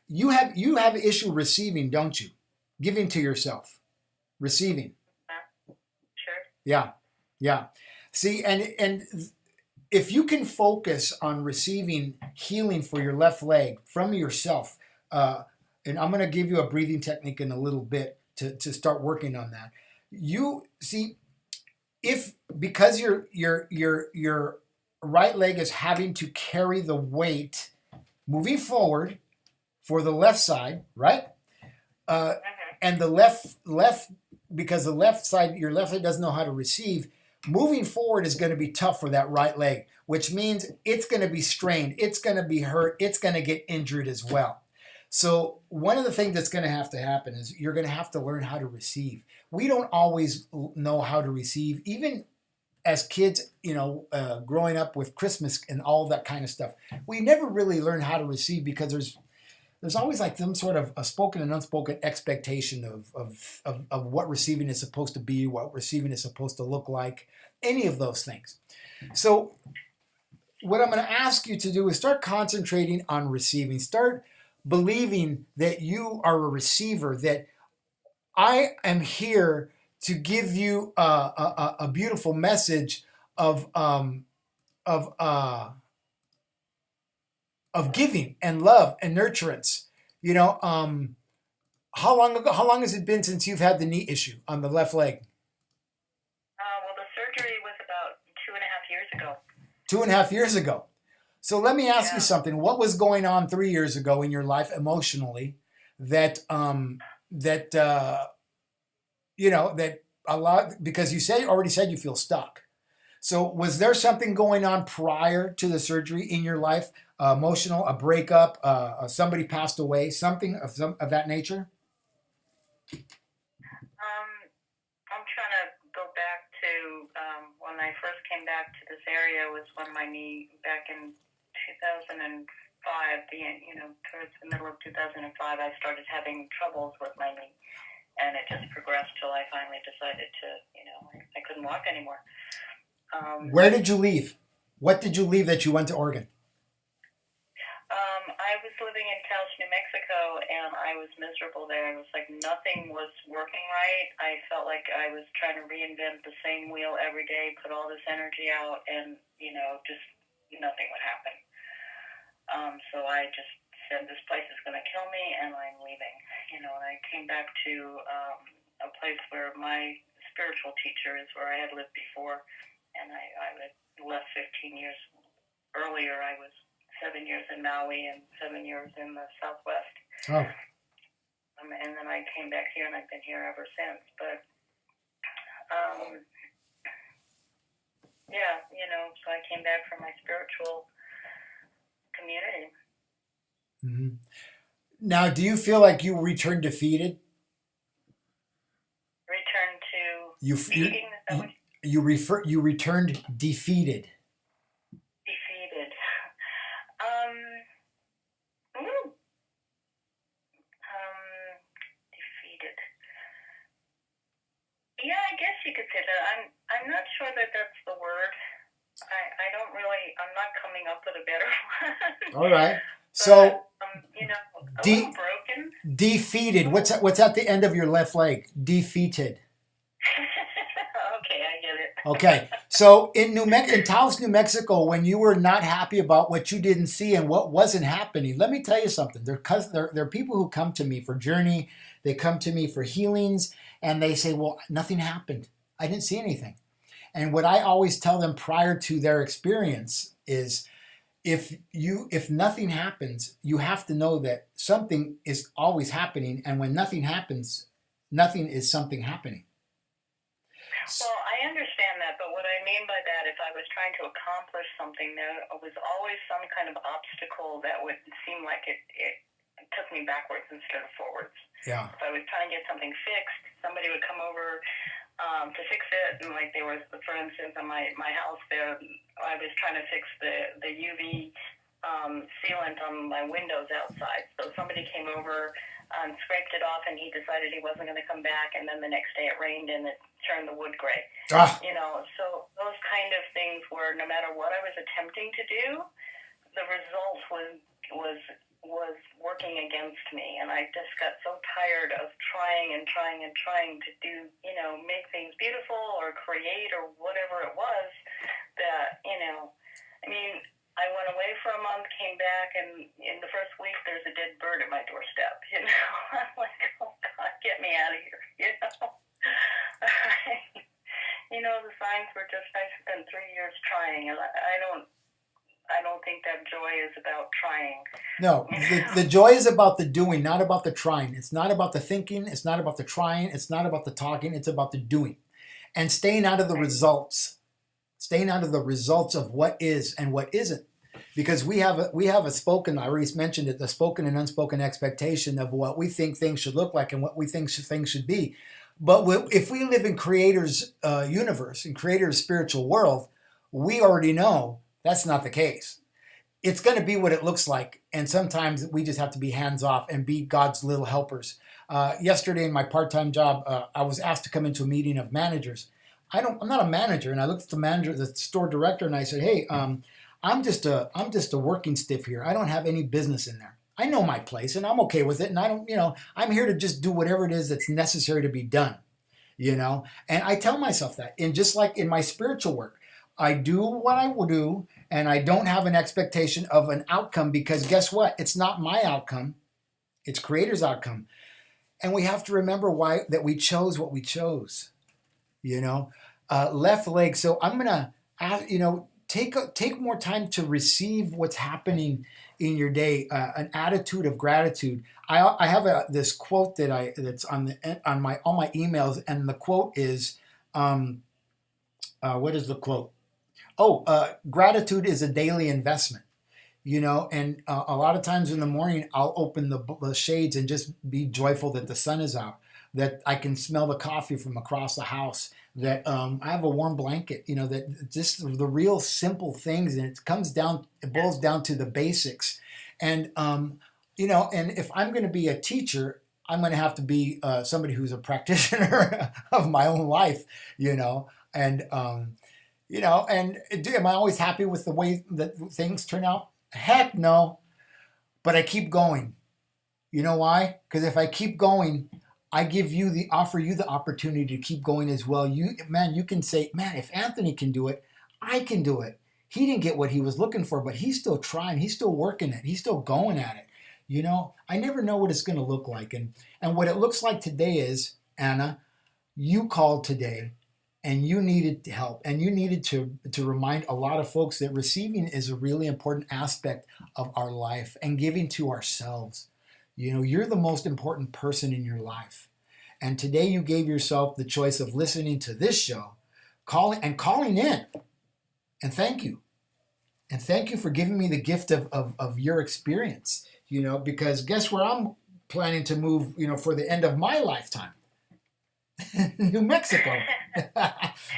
you have issue receiving, don't you? Giving to yourself, receiving. Sure. Yeah. See, and if you can focus on receiving healing for your left leg from yourself, and I'm going to give you a breathing technique in a little bit to start working on that. You see, because your right leg is having to carry the weight moving forward for the left side, right? And the left, because the left side, your left leg doesn't know how to receive. Moving forward is going to be tough for that right leg, which means it's going to be strained, it's going to be hurt, it's going to get injured as well. So one of the things that's going to happen is you're going to have to learn how to receive. We don't always know how to receive, even as kids, growing up with Christmas and all that kind of stuff. We never really learn how to receive because there's always like some sort of a spoken and unspoken expectation of what receiving is supposed to be, what receiving is supposed to look like, any of those things. So what I'm going to ask you to do is start concentrating on receiving. Start believing that you are a receiver, that I am here to give you a beautiful message of giving and love and nurturance. How long has it been since you've had the knee issue on the left leg? Well, the surgery was about 2.5 years ago. 2.5 years ago. So let me ask you something. What was going on 3 years ago in your life emotionally that a lot, because you already said you feel stuck. So was there something going on prior to the surgery in your life, emotional, a breakup, somebody passed away, something of that nature? I'm trying to go back to when I first came back to this area was when my knee, back in 2005, towards the middle of 2005, I started having troubles with my knee. And it just progressed till I finally decided to, I couldn't walk anymore. Where did you leave? What did you leave that you went to Oregon? I was living in Taos, New Mexico, and I was miserable there. It was like nothing was working right. I felt like I was trying to reinvent the same wheel every day, put all this energy out, and, just nothing would happen. So I just said, this place is going to kill me, and I'm leaving. And I came back to a place where my spiritual teacher is, where I had lived before, and I had left 15 years earlier. I was 7 years in Maui and 7 years in the Southwest. Oh. And then I came back here, and I've been here ever since. But, so I came back from my spiritual community. Mm-hmm. Now, do you feel like you returned defeated You Defeating, is that what you returned defeated. defeated? Um, a little, defeated. Yeah, I guess you could say that. I'm not sure that that's the word. I don't really, I'm not coming up with a better one. All right. But, So you know, a de- little broken. defeated. What's at the end of your left leg? Defeated. Okay, I get it. Okay. So in Taos, New Mexico, when you were not happy about what you didn't see and what wasn't happening, let me tell you something. There are people who come to me for journey. They come to me for healings, and they say, "Well, nothing happened. I didn't see anything." And what I always tell them prior to their experience is, if nothing happens, you have to know that something is always happening, and when nothing happens, nothing is something happening. Well, I understand that, but what I mean by that, if I was trying to accomplish something, there was always some kind of obstacle that would seem like it took me backwards instead of forwards. Yeah. If I was trying to get something fixed, somebody would come over to fix it, and like there was, for instance, in my house there, I was trying to fix the UV sealant on my windows outside. So somebody came over, scraped it off, and he decided he wasn't going to come back. And then the next day it rained and it turned the wood gray. Ah. You know, so those kind of things were, no matter what I was attempting to do, the result was working against me, and I just got so tired of trying to do, you know, make things beautiful or create or whatever it was that, you know, I mean, I went away for a month, came back, and in the first week there's a dead bird at my doorstep, you know. I'm like, oh God, get me out of here, you know. You know, the signs were just, I spent 3 years trying, and I don't think that joy is about trying. No, the joy is about the doing, not about the trying. It's not about the thinking. It's not about the trying. It's not about the talking. It's about the doing, and staying out of the results. Staying out of the results of what is and what isn't, because we have a spoken. I already mentioned it. The spoken and unspoken expectation of what we think things should look like and what we think things should be. But if we live in Creator's universe, in Creator's spiritual world, we already know that's not the case. It's going to be what it looks like, and sometimes we just have to be hands off and be God's little helpers. Yesterday in my part-time job, I was asked to come into a meeting of managers. I'm not a manager, and I looked at the manager, the store director, and I said, "Hey, I'm just a working stiff here. I don't have any business in there. I know my place, and I'm okay with it. And I don't, I'm here to just do whatever it is that's necessary to be done, And I tell myself that, and just like in my spiritual work, I do what I will do, and I don't have an expectation of an outcome, because guess what? It's not my outcome; it's Creator's outcome, and we have to remember that we chose what we chose." Left leg. So I'm gonna, take more time to receive what's happening in your day. An attitude of gratitude. I have this quote that's on all my emails, and the quote is, what is the quote? Gratitude is a daily investment. And a lot of times in the morning, I'll open the shades and just be joyful that the sun is out, that I can smell the coffee from across the house, that I have a warm blanket, that just the real simple things. And it boils down to the basics. And, and if I'm going to be a teacher, I'm going to have to be somebody who's a practitioner of my own life, and, and am I always happy with the way that things turn out? Heck no. But I keep going. You know why? Because if I keep going, I offer you the opportunity to keep going as well. You can say, man, if Anthony can do it, I can do it. He didn't get what he was looking for, but he's still trying. He's still working it. He's still going at it. I never know what it's going to look like. And what it looks like today is, Anna, you called today and you needed help, and you needed to remind a lot of folks that receiving is a really important aspect of our life, and giving to ourselves. You're the most important person in your life. And today you gave yourself the choice of listening to this show, calling in. And thank you. And thank you for giving me the gift of your experience, because guess where I'm planning to move, for the end of my lifetime? New Mexico.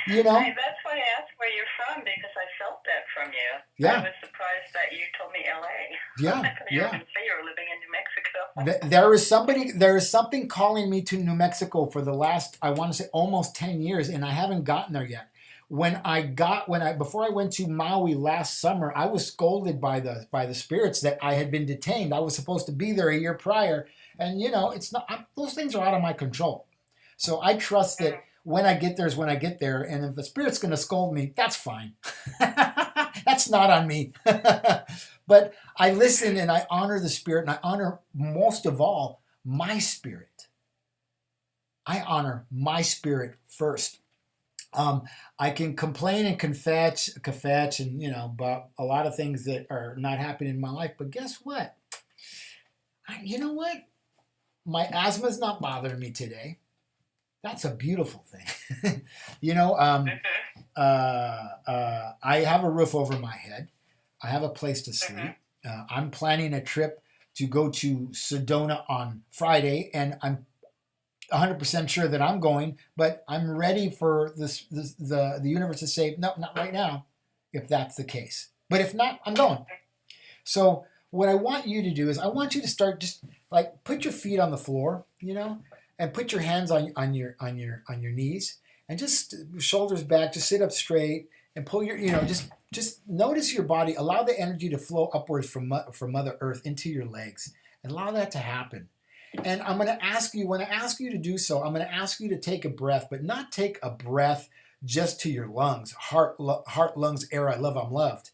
You know? That's why I asked where you're from, because I felt that from you. Yeah. I was surprised that you told me LA. Yeah, I thought you were going to say you were living in New Mexico. there is something calling me to New Mexico for the last, I want to say, almost 10 years, and I haven't gotten there yet. Before I went to Maui last summer, I was scolded by the spirits that I had been detained. I was supposed to be there a year prior, and it's not, those things are out of my control. So I trust that when I get there is when I get there, and if the spirit's going to scold me, that's fine. That's not on me. But I listen and I honor the spirit, and I honor most of all my spirit. I honor my spirit first. I can complain and kvetch, and about a lot of things that are not happening in my life. But guess what? You know what? My asthma's not bothering me today. That's a beautiful thing. I have a roof over my head. I have a place to sleep. I'm planning a trip to go to Sedona on Friday, and I'm 100% sure that I'm going, but I'm ready for the universe to say, no, not right now, if that's the case. But if not, I'm going. So what I want you to do is I want you to start just like put your feet on the floor, and put your hands on your knees, and just shoulders back, just sit up straight and pull your, just notice your body, allow the energy to flow upwards from Mother Earth into your legs, and allow that to happen. And I'm going to ask you, when I ask you to do so, I'm going to ask you to take a breath, but not take a breath just to your lungs, heart, lungs, air, I love, I'm loved.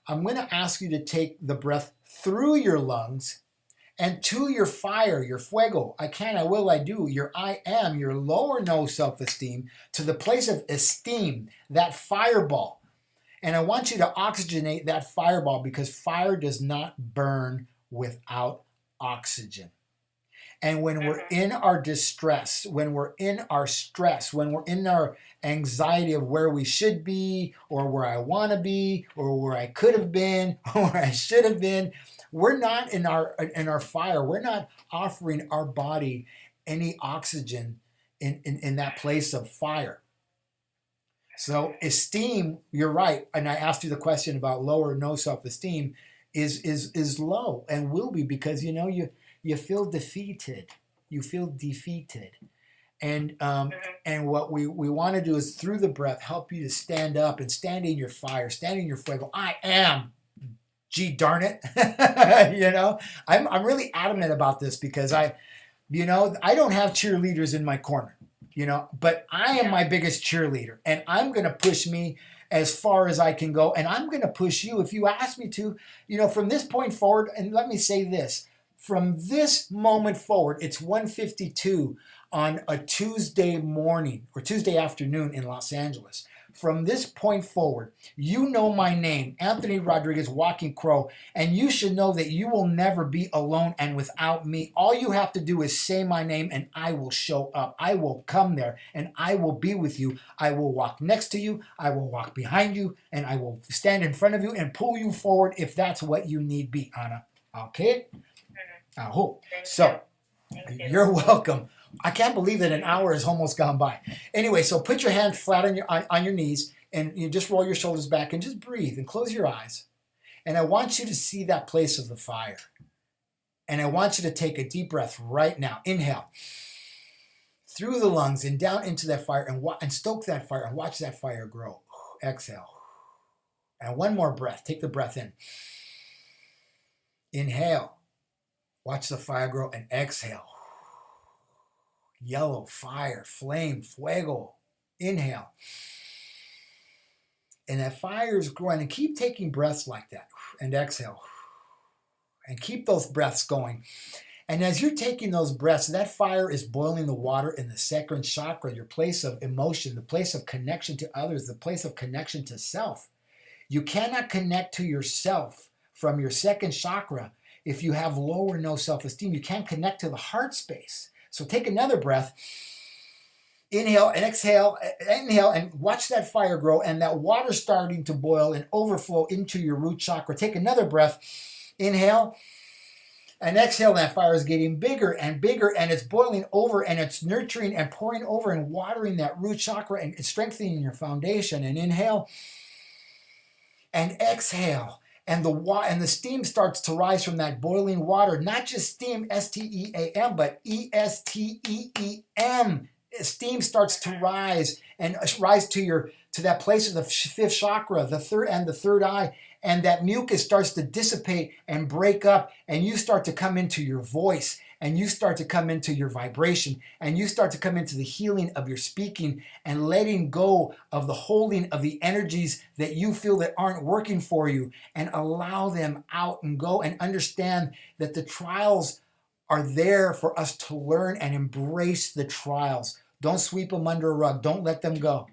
I'm going to ask you to take the breath through your lungs and to your fire, your fuego, I can, I will, I do, your I am, your lower no self-esteem, to the place of esteem, that fireball. And I want you to oxygenate that fireball, because fire does not burn without oxygen. And when we're in our distress, when we're in our stress, when we're in our anxiety of where we should be, or where I want to be, or where I could have been, or where I should have been, we're not in our fire. We're not offering our body any oxygen in that place of fire. So esteem, you're right. And I asked you the question about low or no self-esteem is low, and will be, because you feel defeated. You feel defeated. And what we want to do is, through the breath, help you to stand up and stand in your fire, stand in your fuego. I am. Gee darn it. I'm really adamant about this, because I don't have cheerleaders in my corner, but I am my biggest cheerleader, and I'm going to push me as far as I can go. And I'm going to push you if you ask me to, from this point forward. And let me say this. From this moment forward, it's 1:52 on a Tuesday morning or Tuesday afternoon in Los Angeles. From this point forward, you know my name, Anthony Rodriguez, Walking Crow, and you should know that you will never be alone and without me. All you have to do is say my name, and I will show up. I will come there, and I will be with you. I will walk next to you. I will walk behind you, and I will stand in front of you and pull you forward if that's what you need be, Anna. Okay? I hope. So, you're welcome. I can't believe that an hour has almost gone by. Anyway, so put your hand flat on your knees, and you just roll your shoulders back and just breathe and close your eyes. And I want you to see that place of the fire. And I want you to take a deep breath right now. Inhale through the lungs and down into that fire, and stoke that fire and watch that fire grow. Exhale. And one more breath. Take the breath in. Inhale. Watch the fire grow, and exhale. Yellow fire, flame, fuego. Inhale. And that fire is growing. And keep taking breaths like that. And exhale. And keep those breaths going. And as you're taking those breaths, that fire is boiling the water in the second chakra, your place of emotion, the place of connection to others, the place of connection to self. You cannot connect to yourself from your second chakra if you have low or no self-esteem. You can't connect to the heart space. So take another breath. Inhale and exhale. Inhale and watch that fire grow, and that water starting to boil and overflow into your root chakra. Take another breath. Inhale. And exhale, that fire is getting bigger and bigger, and it's boiling over, and it's nurturing and pouring over and watering that root chakra and strengthening your foundation. And inhale and exhale. And the steam starts to rise from that boiling water. Not just steam, S-T-E-A-M, but E-S-T-E-E-M. Steam starts to rise and rise to that place of the fifth chakra, the third eye, and that mucus starts to dissipate and break up, and you start to come into your voice, and you start to come into your vibration, and you start to come into the healing of your speaking and letting go of the holding of the energies that you feel that aren't working for you, and allow them out and go, and understand that the trials are there for us to learn and embrace the trials. Don't sweep them under a rug. Don't let them go.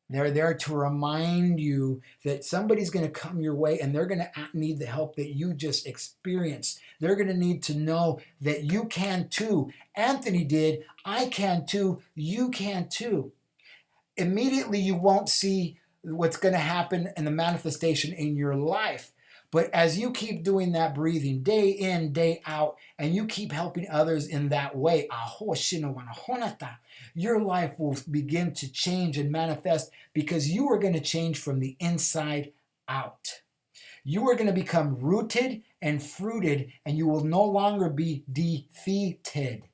They're there to remind you that somebody's going to come your way, and they're going to need the help that you just experienced. They're going to need to know that you can too. Anthony did. I can too. You can too. Immediately, you won't see what's going to happen in the manifestation in your life. But as you keep doing that breathing day in, day out, and you keep helping others in that way, your life will begin to change and manifest, because you are going to change from the inside out. You are going to become rooted and fruited, and you will no longer be defeated.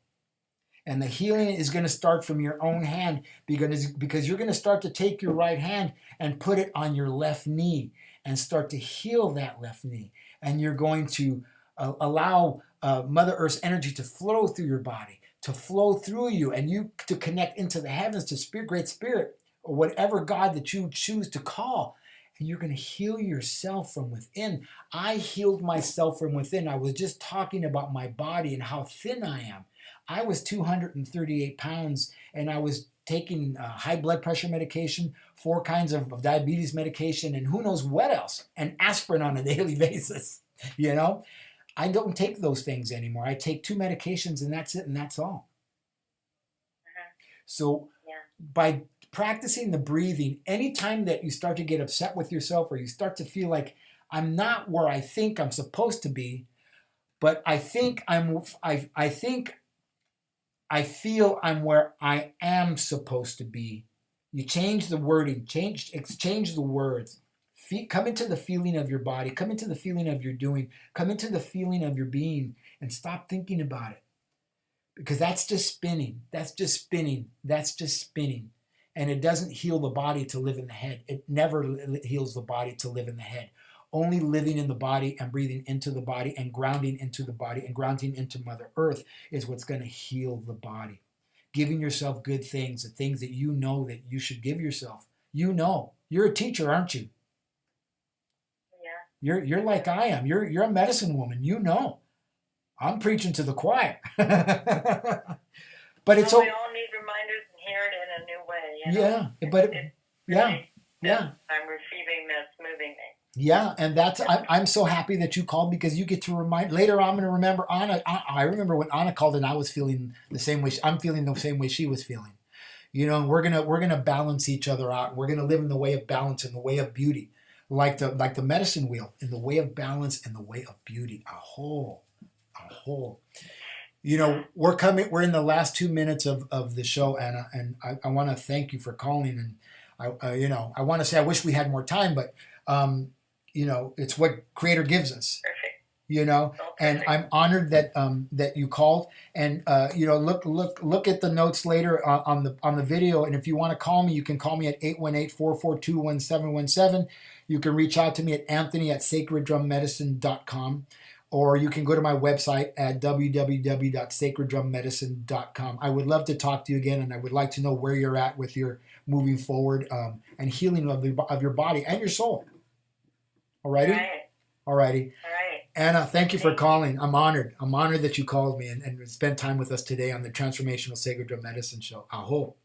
And the healing is going to start from your own hand, because you're going to start to take your right hand and put it on your left knee and start to heal that left knee. And you're going to allow Mother Earth's energy to flow through your body, to flow through you, and you to connect into the heavens, to Spirit, Great Spirit, or whatever God that you choose to call. And you're going to heal yourself from within. I healed myself from within. I was just talking about my body and how thin I am. I was 238 pounds, and I was taking high blood pressure medication, 4 kinds of diabetes medication, and who knows what else, and aspirin on a daily basis. You know, I don't take those things anymore. I take 2 medications, and that's it, and that's all. So by practicing the breathing, anytime that you start to get upset with yourself, or you start to feel like I'm not where I think I'm supposed to be, but I feel I'm where I am supposed to be. You change the wording, exchange the words. Come into the feeling of your body, come into the feeling of your doing, come into the feeling of your being, and stop thinking about it. Because that's just spinning. That's just spinning. That's just spinning. And it doesn't heal the body to live in the head. It never heals the body to live in the head. Only living in the body and breathing into the body and grounding into the body and grounding into Mother Earth is what's going to heal the body. Giving yourself good things, the things that you know that you should give yourself. You know. You're a teacher, aren't you? Yeah. You're like I am. You're a medicine woman. You know. I'm preaching to the choir. But it's we all need reminders and hear it in a new way. You know? I'm receiving this, moving me. Yeah, and I'm so happy that you called, because you get to remind. Later I'm going to remember Anna. I remember when Anna called, and I was feeling the same way. I'm feeling the same way she was feeling. You know, we're gonna balance each other out. We're gonna live in the way of balance, in the way of beauty, like the medicine wheel, in the way of balance, in the way of beauty. A whole. You know, we're in the last 2 minutes of the show, Anna, and I want to thank you for calling. And I want to say I wish we had more time, but you know, it's what Creator gives us. Perfect. You know, and I'm honored that you called. And you know, look at the notes later on the video. And if you want to call me, you can call me at 818-442-1717. You can reach out to me at Anthony@sacreddrummedicine.com. Or you can go to my website at www.sacreddrummedicine.com. I would love to talk to you again, and I would like to know where you're at with your moving forward and healing of your body and your soul. Alrighty? Alrighty. All right. Anna, thank you for calling. I'm honored. I'm honored that you called me and spent time with us today on the Transformational Sacred Drum Medicine Show. Aho.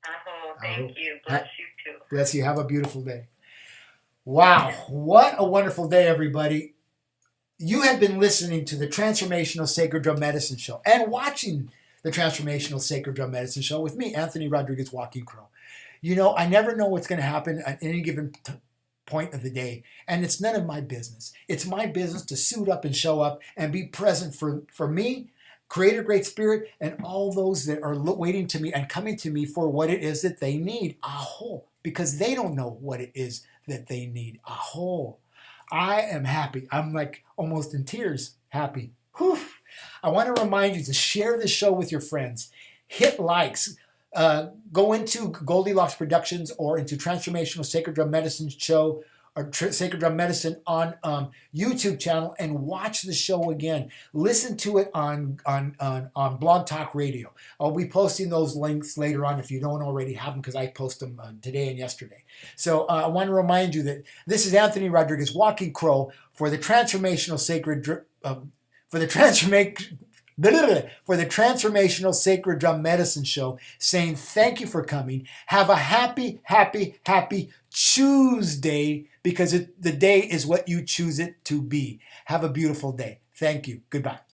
Aho. Thank you. Bless you too. Bless you. Have a beautiful day. Wow. What a wonderful day, everybody. You have been listening to the Transformational Sacred Drum Medicine Show and watching the Transformational Sacred Drum Medicine Show with me, Anthony Rodriguez, Walking Crow. You know, I never know what's going to happen at any given point of the day, and it's none of my business. It's my business to suit up and show up and be present for me, Creator Great Spirit, and all those that are waiting to me and coming to me for what it is that they need. Aho, because they don't know what it is that they need. Aho. I am happy. I'm like almost in tears happy. Whew. I want to remind you to share this show with your friends. Hit likes. Go into Goldilocks Productions or into Transformational Sacred Drum Medicine show or Sacred Drum Medicine on YouTube channel and watch the show again. Listen to it on Blog Talk Radio. I'll be posting those links later on if you don't already have them, because I post them today and yesterday. So I want to remind you that this is Anthony Rodriguez, Walking Crow, for the Transformational Sacred Drum Medicine show, saying thank you for coming. Have a happy, happy, happy Tuesday, because the day is what you choose it to be. Have a beautiful day. Thank you. Goodbye.